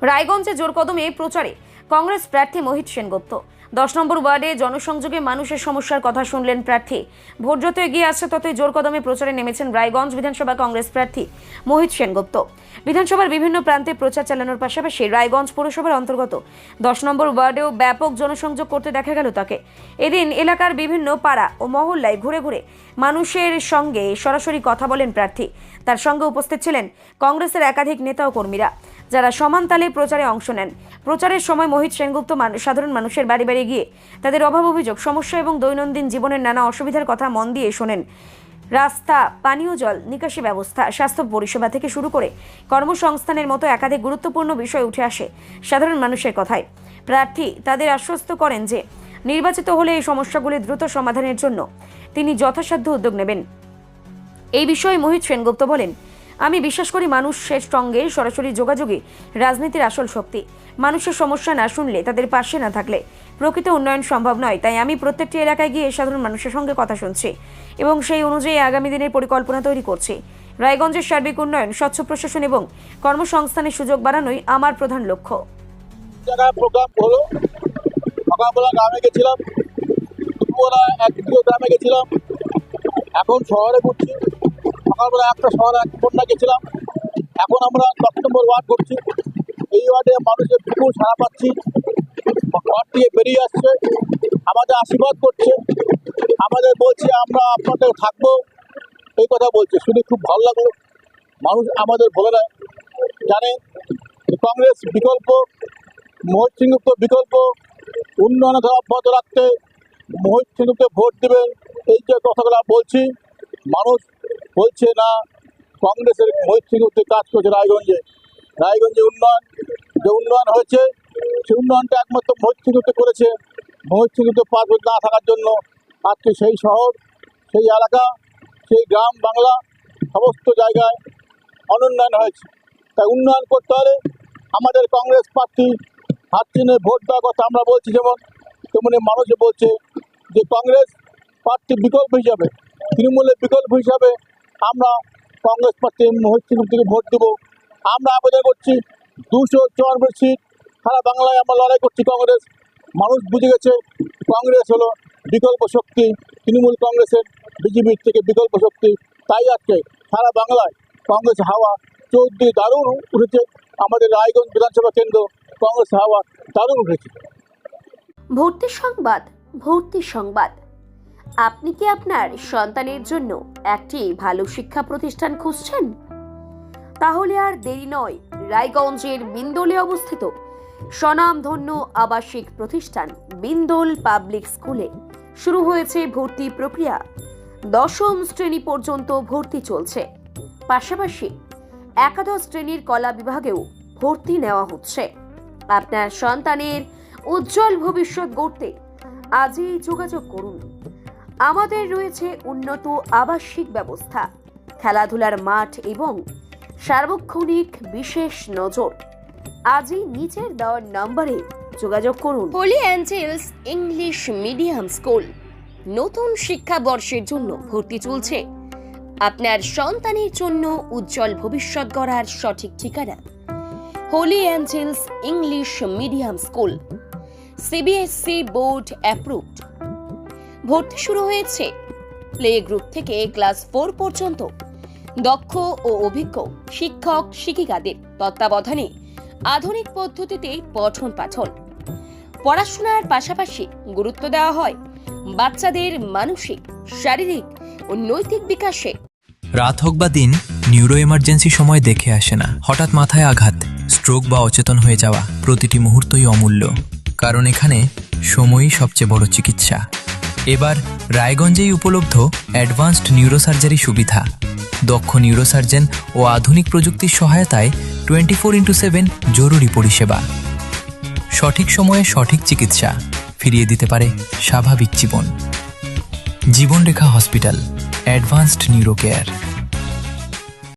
রায়গঞ্জে জোর কদমে প্রচারে কংগ্রেস প্রার্থী মোহিত সেনগুপ্ত। 10 নম্বর ওয়ার্ডে জনসংযোগে মানুষের সমস্যার কথা শুনলেন প্রার্থী। ভোট যত এগিয়ে আসছে ততই জোর কদমে প্রচারে নেমেছেন রায়গঞ্জ বিধানসভা কংগ্রেস প্রার্থী মোহিত সেনগুপ্ত। বিধানসভার বিভিন্ন প্রান্তে প্রচার চালানোর পাশাপাশি রায়গঞ্জ পৌরসভার অন্তর্গত 10 নম্বর ওয়ার্ডেও ব্যাপক জনসংযোগ করতে দেখা গেল তাকে। এদিন এলাকার বিভিন্ন পাড়া ও মহল্লায় ঘুরে ঘুরে মানুষের সঙ্গে সরাসরি কথা বলেন প্রার্থী। তার সঙ্গে উপস্থিত ছিলেন কংগ্রেসের একাধিক নেতা ও কর্মীরা, যারা সমান তালে প্রচারে অংশ নেন। প্রচারের সময় মোহিত সেনগুপ্ত সাধারণ মানুষের বাড়ি বাড়ি গিয়ে তাদের অভাব, অভিযোগ, সমস্যা এবং দৈনন্দিন জীবনের নানা অসুবিধার কথা মন দিয়ে শোনেন। রাস্তা, পানীয় জল, নিকাশি ব্যবস্থা, স্বাস্থ্য পরিষেবা থেকে শুরু করে কর্মসংস্থানের মতো একাধিক গুরুত্বপূর্ণ বিষয় উঠে আসে সাধারণ মানুষের কথায়। প্রার্থী তাদের আশ্বস্ত করেন যে নির্বাচিত হলে এই সমস্যাগুলি দ্রুত সমাধানের জন্য তিনি যথাসাধ্য উদ্যোগ নেবেন। এই বিষয়ে মোহিত সেনগুপ্ত বলেন, আমি বিশ্বাস করি মানুষের সঙ্গে সরাসরি যোগাযোগই রাজনীতির আসল শক্তি। মানুষের সমস্যা না শুনলে, তাদের পাশে না থাকলে প্রকৃত উন্নয়ন সম্ভব নয়। তাই আমি প্রত্যেকটি এলাকায় গিয়ে সাধারণ মানুষের সঙ্গে কথা শুনছি এবং সেই অনুযায়ী আগামী দিনের পরিকল্পনা তৈরি করছি। রায়গঞ্জের সার্বিক উন্নয়ন, স্বচ্ছ প্রশাসন এবং কর্মসংস্থানের সুযোগ বাড়ানোই আমার প্রধান লক্ষ্য। সকালবেলা গ্রামে গেছিলাম, দুপুরবেলা একদিকে গ্রামে গেছিলাম, এখন শহরে ঘুরছি। সকালবেলা একটা শহরে এক কন্যা গেছিলাম, এখন আমরা 10 নম্বর ওয়ার্ড করছি। এই ওয়ার্ডে মানুষের বিপুল সাড়া পাচ্ছি। ওয়ার্ড থেকে বেরিয়ে আসছে, আমাদের আশীর্বাদ করছে, আমাদের বলছে আমরা আপনাদের থাকবো, এই কথা বলছে। শুনে খুব ভালো লাগলো। মানুষ আমাদের বলে দেয়, জানে কংগ্রেস বিকল্প, মোহিত সেনগুপ্ত বিকল্প, উন্নয়ন অব্যাহত রাখতে মোহিত সেনগুপ্তকে ভোট দেবে। এই যে কথাগুলো বলছি, মানুষ বলছে না কংগ্রেসের মোহিত সেনগুপ্ত কাজ করছে। রায়গঞ্জে উন্নয়ন হয়েছে, সেই উন্নয়নটা একমাত্র মোহিত সেনগুপ্ত করেছে। মোহিত সেনগুপ্ত 5 বছর না থাকার জন্য আজকে সেই শহর, সেই এলাকা, সেই গ্রাম বাংলা সমস্ত জায়গায় অনুন্নয়ন হয়েছে। তাই উন্নয়ন করতে হলে আমাদের কংগ্রেস প্রার্থী হাত চিহ্নে ভোট দেওয়ার কথা আমরা বলছি, যেমন তেমনি মানুষে বলছে যে কংগ্রেস প্রার্থী বিকল্প হিসাবে, তৃণমূলের বিকল্প হিসাবে আমরা কংগ্রেস প্রার্থী মোহিত সেনগুপ্তকে ভোট দেবো। আমরা আবেদন করছি 254 সিট সারা বাংলায় আমরা লড়াই করছি। কংগ্রেস মানুষ বুঝে গেছে কংগ্রেস হলো বিকল্প শক্তি, তৃণমূল কংগ্রেসের বিজেপির থেকে বিকল্প শক্তি। তাই আজকে সারা বাংলায় কংগ্রেস হাওয়া চৌদ্দি দারুণ উঠেছে। আমাদের রায়গঞ্জ বিধানসভা কেন্দ্র কংগ্রেস হাওয়া দারুণ উঠেছে। ভর্তি সংবাদ। আপনি কি আপনার সন্তানের জন্য একটি ভালো শিক্ষা প্রতিষ্ঠান খুঁজছেন? তাহলে আর দেরি নয়, রায়গঞ্জের বিন্দোলে অবস্থিত স্বনামধন্য আবাসিক প্রতিষ্ঠান বিন্দোল পাবলিক স্কুলে শুরু হয়েছে ভর্তি প্রক্রিয়া। 10ম শ্রেণী পর্যন্ত ভর্তি চলছে। পাশাপাশি একাদশ শ্রেণীর কলা বিভাগেও ভর্তি নেওয়া হচ্ছে। আপনার সন্তানের উজ্জ্বল ভবিষ্যৎ গড়তে আজই যোগাযোগ করুন। আমাদের রয়েছে উন্নত আবাসিক ব্যবস্থা, খেলাধুলার মাঠ এবং সার্বক্ষণিক বিশেষ নজর। আজই নিচের দেওয়া নম্বরে যোগাযোগ করুন। Holy angels English medium school নতুন শিক্ষাবর্ষের জন্য ভর্তি চলছে। আপনার সন্তানের জন্য উজ্জ্বল ভবিষ্যৎ গড়ার সঠিক ঠিকানা holy angels English medium school, CBSC board approved. ভর্তি শুরু হয়েছে প্লে গ্রুপ থেকে ক্লাস 4 পর্যন্ত। দক্ষ ও অভিজ্ঞ শিক্ষক শিক্ষিকাদের তত্ত্বাবধানে আধুনিক পদ্ধতিতে পঠন পাঠন। পড়াশোনার পাশাপাশি গুরুত্ব দেওয়া হয় বাচ্চাদের মানসিক, শারীরিক ও নৈতিক বিকাশে। রাত হোক বা দিন, নিউরো এমার্জেন্সি সময় দেখে আসে না। হঠাৎ মাথায় আঘাত, স্ট্রোক বা অচেতন হয়ে যাওয়া, প্রতিটি মুহূর্তই অমূল্য। কারণ এখানে সময়ই সবচেয়ে বড় চিকিৎসা। এবার রায়গঞ্জেই উপলব্ধ অ্যাডভান্সড নিউরোসার্জারি সুবিধা। দক্ষ নিউরোসার্জন ও আধুনিক প্রযুক্তির সহায়তায় 24x7 জরুরি পরিষেবা। সঠিক সময়ে সঠিক চিকিৎসা ফিরিয়ে দিতে পারে স্বাভাবিক জীবন। জীবনরেখা হসপিটাল, অ্যাডভান্সড নিউরো কেয়ার।